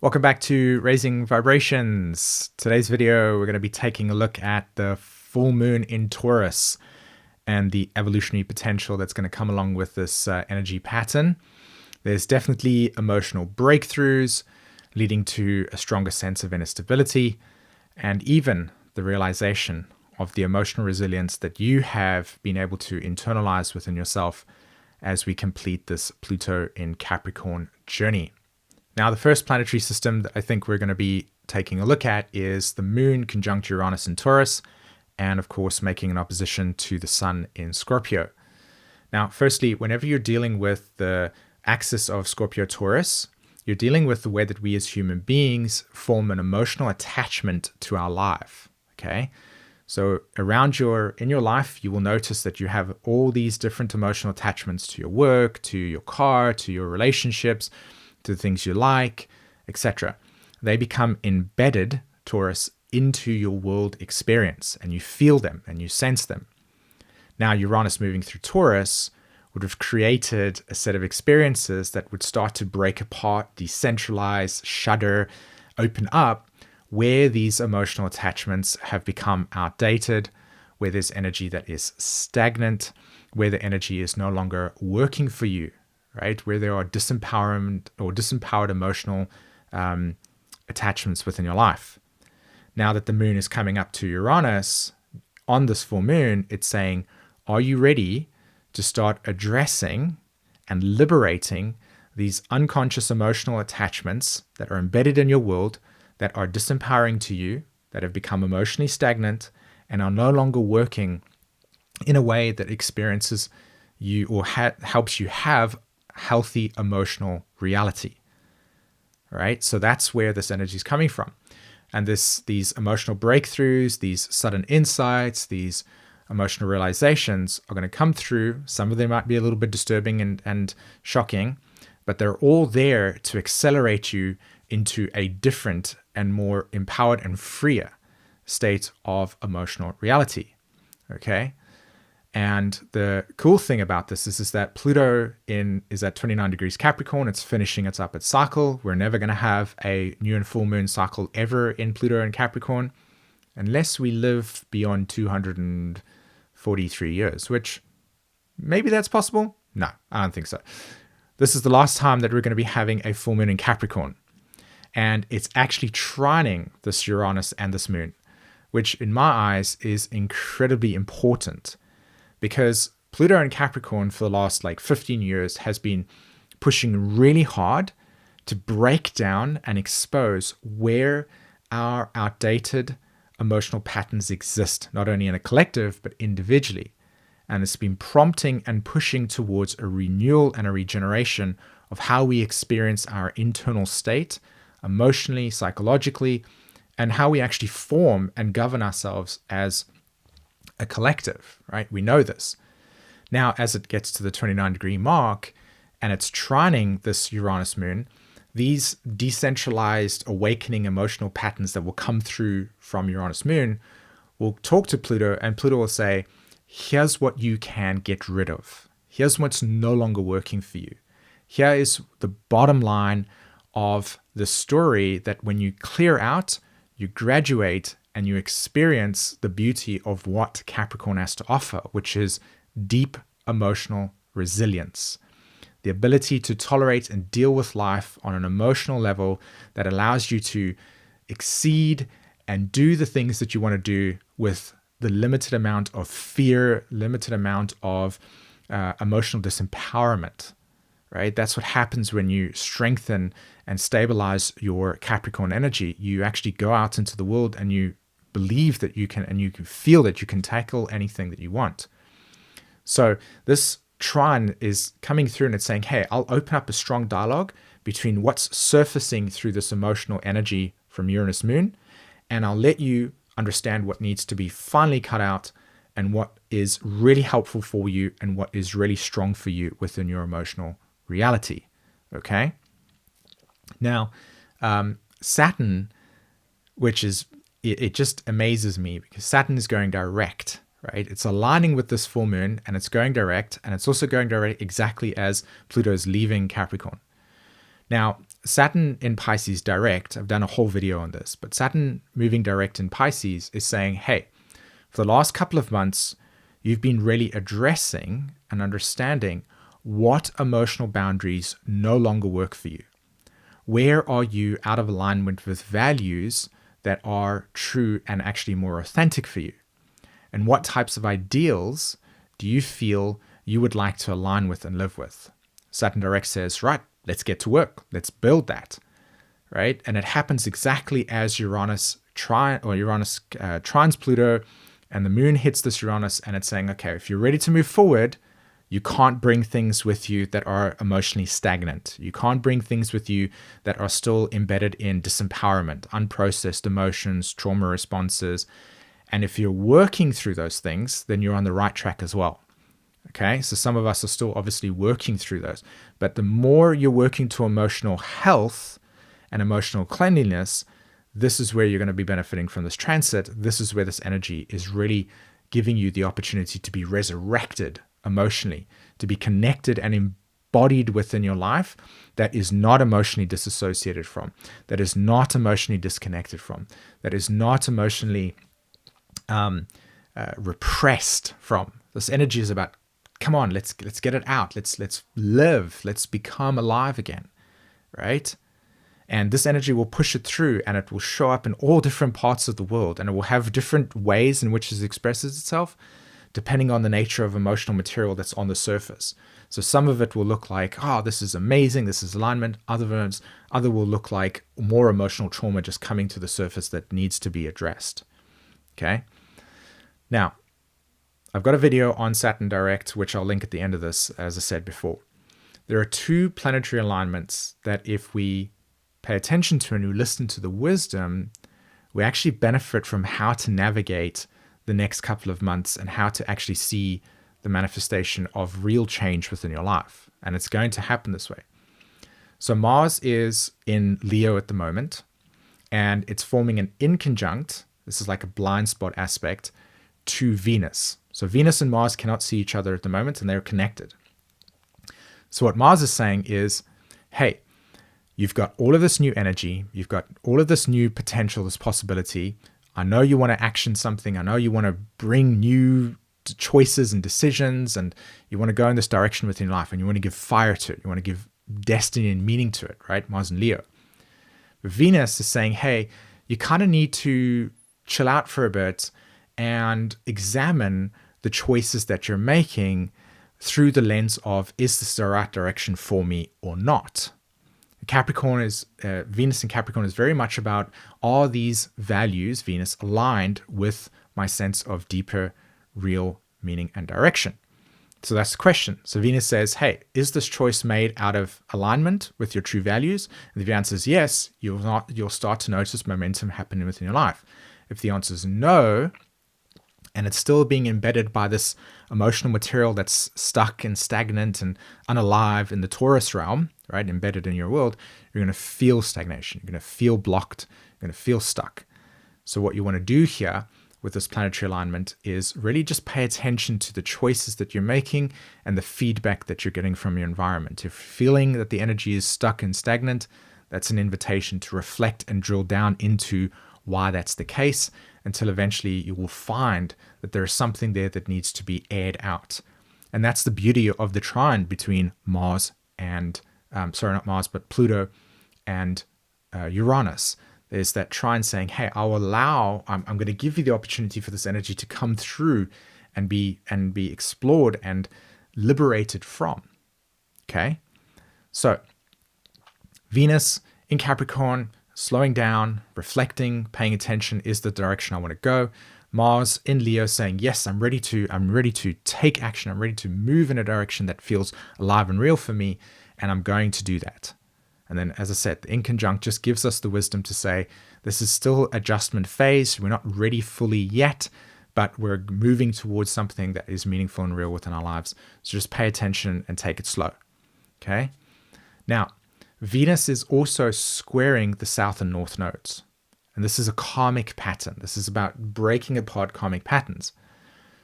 Welcome back to Raising Vibrations. Today's video, we're going to be taking a look at the full moon in Taurus and the evolutionary potential that's going to come along with this energy pattern. There's definitely emotional breakthroughs leading to a stronger sense of inner stability and even the realization of the emotional resilience that you have been able to internalize within yourself as we complete this Pluto in Capricorn journey. Now, the first planetary system that I think we're going to be taking a look at is the moon conjunct Uranus in Taurus, and of course, making an opposition to the sun in Scorpio. Now, firstly, whenever you're dealing with the axis of Scorpio-Taurus, you're dealing with the way that we as human beings form an emotional attachment to our life, okay? So in your life, you will notice that you have all these different emotional attachments to your work, to your car, to your relationships, to the things you like, etc. They become embedded, Taurus, into your world experience, and you feel them and you sense them. Now, Uranus moving through Taurus would have created a set of experiences that would start to break apart, decentralize, shudder, open up, where these emotional attachments have become outdated, where there's energy that is stagnant, where the energy is no longer working for you, right? Where there are disempowerment or disempowered emotional attachments within your life. Now that the moon is coming up to Uranus on this full moon, it's saying, are you ready to start addressing and liberating these unconscious emotional attachments that are embedded in your world, that are disempowering to you, that have become emotionally stagnant and are no longer working in a way that experiences you or helps you have healthy emotional reality, right? So that's where this energy is coming from. And these emotional breakthroughs, these sudden insights, these emotional realizations are going to come through. Some of them might be a little bit disturbing and shocking, but they're all there to accelerate you into a different and more empowered and freer state of emotional reality, okay? And the cool thing about this is that Pluto is at 29 degrees Capricorn. It's finishing its upward cycle. We're never going to have a new and full moon cycle ever in Pluto and Capricorn unless we live beyond 243 years, which maybe that's possible. No, I don't think so. This is the last time that we're going to be having a full moon in Capricorn. And it's actually trining this Uranus and this moon, which in my eyes is incredibly important. Because Pluto in Capricorn for the last 15 years has been pushing really hard to break down and expose where our outdated emotional patterns exist, not only in a collective, but individually. And it's been prompting and pushing towards a renewal and a regeneration of how we experience our internal state, emotionally, psychologically, and how we actually form and govern ourselves as a collective, right? We know this. Now, as it gets to the 29-degree mark and it's trining this Uranus moon, these decentralized awakening emotional patterns that will come through from Uranus moon will talk to Pluto, and Pluto will say, here's what you can get rid of. Here's what's no longer working for you. Here is the bottom line of the story that when you clear out, you graduate, and you experience the beauty of what Capricorn has to offer, which is deep emotional resilience. The ability to tolerate and deal with life on an emotional level that allows you to exceed and do the things that you want to do with the limited amount of fear, limited amount of emotional disempowerment, right? That's what happens when you strengthen and stabilize your Capricorn energy. You actually go out into the world and you believe that you can, and you can feel that you can tackle anything that you want. So this trine is coming through and it's saying, hey, I'll open up a strong dialogue between what's surfacing through this emotional energy from Uranus moon, and I'll let you understand what needs to be finally cut out and what is really helpful for you and what is really strong for you within your emotional reality, okay? Now, Saturn, which is it just amazes me because Saturn is going direct, right? It's aligning with this full moon and it's going direct, and it's also going direct exactly as Pluto is leaving Capricorn. Now, Saturn in Pisces direct, I've done a whole video on this, but Saturn moving direct in Pisces is saying, hey, for the last couple of months, you've been really addressing and understanding what emotional boundaries no longer work for you. Where are you out of alignment with values that are true and actually more authentic for you? And what types of ideals do you feel you would like to align with and live with? Saturn direct says, right, let's get to work. Let's build that, right? And it happens exactly as Uranus trines Pluto, and the moon hits this Uranus, and it's saying, okay, if you're ready to move forward, you can't bring things with you that are emotionally stagnant. You can't bring things with you that are still embedded in disempowerment, unprocessed emotions, trauma responses. And if you're working through those things, then you're on the right track as well. Okay, so some of us are still obviously working through those. But the more you're working to emotional health and emotional cleanliness, this is where you're going to be benefiting from this transit. This is where this energy is really giving you the opportunity to be resurrected emotionally, to be connected and embodied within your life that is not emotionally disassociated from, that is not emotionally disconnected from, that is not emotionally repressed from. This energy is about, come on, let's get it out. Let's live. Let's become alive again, right? And this energy will push it through, and it will show up in all different parts of the world, and it will have different ways in which it expresses itself, depending on the nature of emotional material that's on the surface. So some of it will look like, oh, this is amazing, this is alignment. Other will look like more emotional trauma just coming to the surface that needs to be addressed. Okay. Now, I've got a video on Saturn direct, which I'll link at the end of this, as I said before. There are two planetary alignments that if we pay attention to and we listen to the wisdom, we actually benefit from how to navigate the next couple of months and how to actually see the manifestation of real change within your life. And it's going to happen this way. So Mars is in Leo at the moment, and it's forming an inconjunct. This is like a blind spot aspect to Venus. So Venus and Mars cannot see each other at the moment, and they're connected. So what Mars is saying is, hey, you've got all of this new energy. You've got all of this new potential, this possibility. I know you want to action something. I know you want to bring new choices and decisions, and you want to go in this direction within life, and you want to give fire to it. You want to give destiny and meaning to it, right? Mars and Leo. But Venus is saying, hey, you kind of need to chill out for a bit and examine the choices that you're making through the lens of, is this the right direction for me or not? Venus in Capricorn is very much about, are these values, Venus, aligned with my sense of deeper, real meaning and direction? So that's the question. So Venus says, hey, is this choice made out of alignment with your true values? And if the answer is yes, you'll start to notice momentum happening within your life. If the answer is no, and it's still being embedded by this emotional material that's stuck and stagnant and unalive in the Taurus realm, right, embedded in your world, you're going to feel stagnation. You're going to feel blocked. You're going to feel stuck. So what you want to do here with this planetary alignment is really just pay attention to the choices that you're making and the feedback that you're getting from your environment. If you're feeling that the energy is stuck and stagnant, that's an invitation to reflect and drill down into why that's the case, until eventually you will find that there is something there that needs to be aired out. And that's the beauty of the trine between Mars and, not Mars, but Pluto and Uranus. There's that trine saying, hey, I'm going to give you the opportunity for this energy to come through and be explored and liberated from. Okay? So Venus in Capricorn, slowing down, reflecting, paying attention is the direction I want to go. Mars in Leo saying, yes, I'm ready to take action. I'm ready to move in a direction that feels alive and real for me, and I'm going to do that. And then, as I said, the inconjunct just gives us the wisdom to say, this is still adjustment phase. We're not ready fully yet, but we're moving towards something that is meaningful and real within our lives. So just pay attention and take it slow. Okay? Now, Venus is also squaring the south and north nodes. And this is a karmic pattern. This is about breaking apart karmic patterns.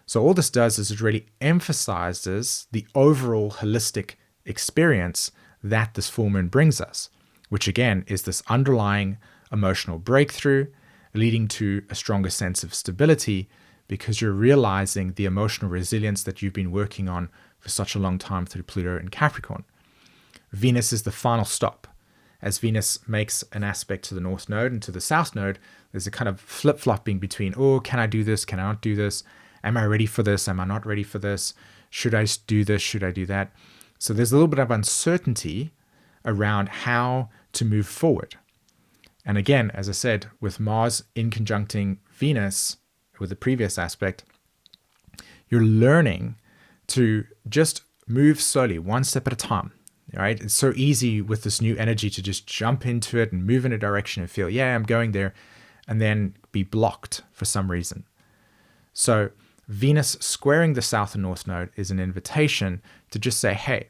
So all this does is it really emphasizes the overall holistic experience that this full moon brings us. which again is this underlying emotional breakthrough leading to a stronger sense of stability because you're realizing the emotional resilience that you've been working on for such a long time through Pluto and Capricorn. Venus is the final stop. As Venus makes an aspect to the North Node and to the South Node, there's a kind of flip-flopping between, oh, can I do this? Can I not do this? Am I ready for this? Am I not ready for this? Should I do this? Should I do that? So there's a little bit of uncertainty around how to move forward. And again, as I said, with Mars in conjuncting Venus with the previous aspect, you're learning to just move slowly, one step at a time. Right? It's so easy with this new energy to just jump into it and move in a direction and feel, yeah, I'm going there, and then be blocked for some reason. So Venus squaring the South and North Node is an invitation to just say, hey,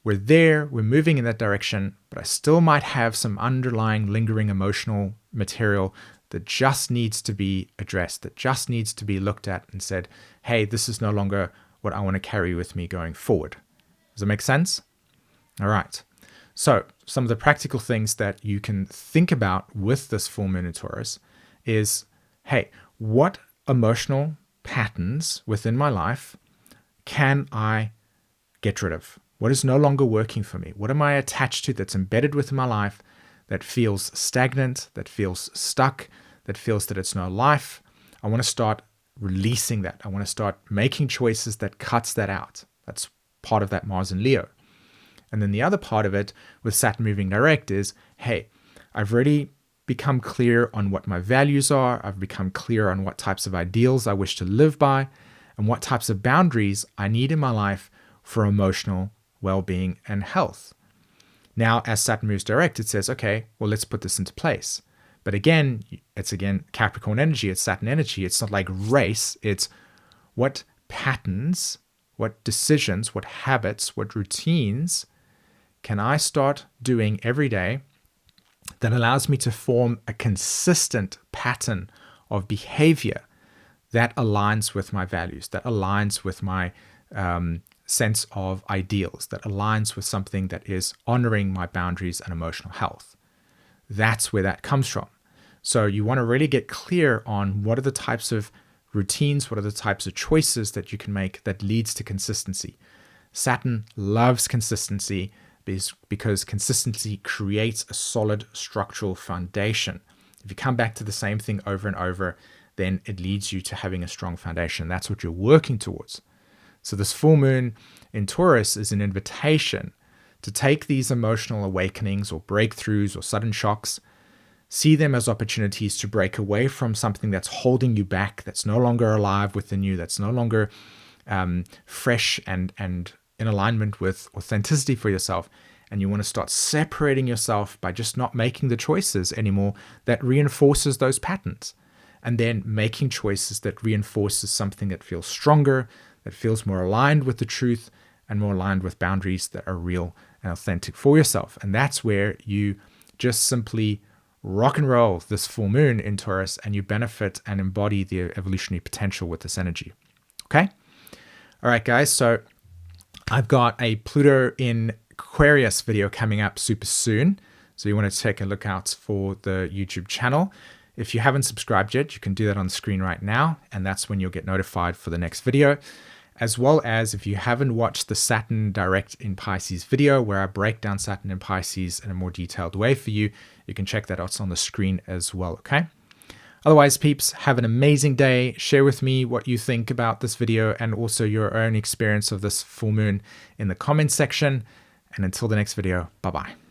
we're there, we're moving in that direction, but I still might have some underlying lingering emotional material that just needs to be addressed, that just needs to be looked at and said, hey, this is no longer what I want to carry with me going forward. Does that make sense? All right. So some of the practical things that you can think about with this full moon in Taurus is, hey, what emotional patterns within my life can I get rid of? What is no longer working for me? What am I attached to that's embedded within my life that feels stagnant, that feels stuck, that feels that it's no life? I want to start releasing that. I want to start making choices that cuts that out. That's part of that Mars in Leo. And then the other part of it with Saturn moving direct is, hey, I've already become clear on what my values are. I've become clear on what types of ideals I wish to live by and what types of boundaries I need in my life for emotional well-being and health. Now, as Saturn moves direct, it says, okay, well, let's put this into place. But again, it's Capricorn energy, it's Saturn energy. It's not like race. It's what patterns, what decisions, what habits, what routines can I start doing every day that allows me to form a consistent pattern of behavior that aligns with my values, that aligns with my sense of ideals, that aligns with something that is honoring my boundaries and emotional health. That's where that comes from. So you want to really get clear on what are the types of routines, what are the types of choices that you can make that leads to consistency. Saturn loves consistency because consistency creates a solid structural foundation. If you come back to the same thing over and over, then it leads you to having a strong foundation. That's what you're working towards. So this full moon in Taurus is an invitation to take these emotional awakenings or breakthroughs or sudden shocks, see them as opportunities to break away from something that's holding you back, that's no longer alive within you, that's no longer fresh and in alignment with authenticity for yourself. And you want to start separating yourself by just not making the choices anymore that reinforces those patterns. And then making choices that reinforces something that feels stronger, that feels more aligned with the truth and more aligned with boundaries that are real and authentic for yourself. And that's where you just simply rock and roll this full moon in Taurus and you benefit and embody the evolutionary potential with this energy. Okay? All right, guys. So I've got a Pluto in Aquarius video coming up super soon. So you want to take a look out for the YouTube channel. If you haven't subscribed yet, you can do that on the screen right now. And that's when you'll get notified for the next video. As well as if you haven't watched the Saturn direct in Pisces video, where I break down Saturn in Pisces in a more detailed way for you, you can check that out on the screen as well, okay? Otherwise, peeps, have an amazing day. Share with me what you think about this video and also your own experience of this full moon in the comments section. And until the next video, bye-bye.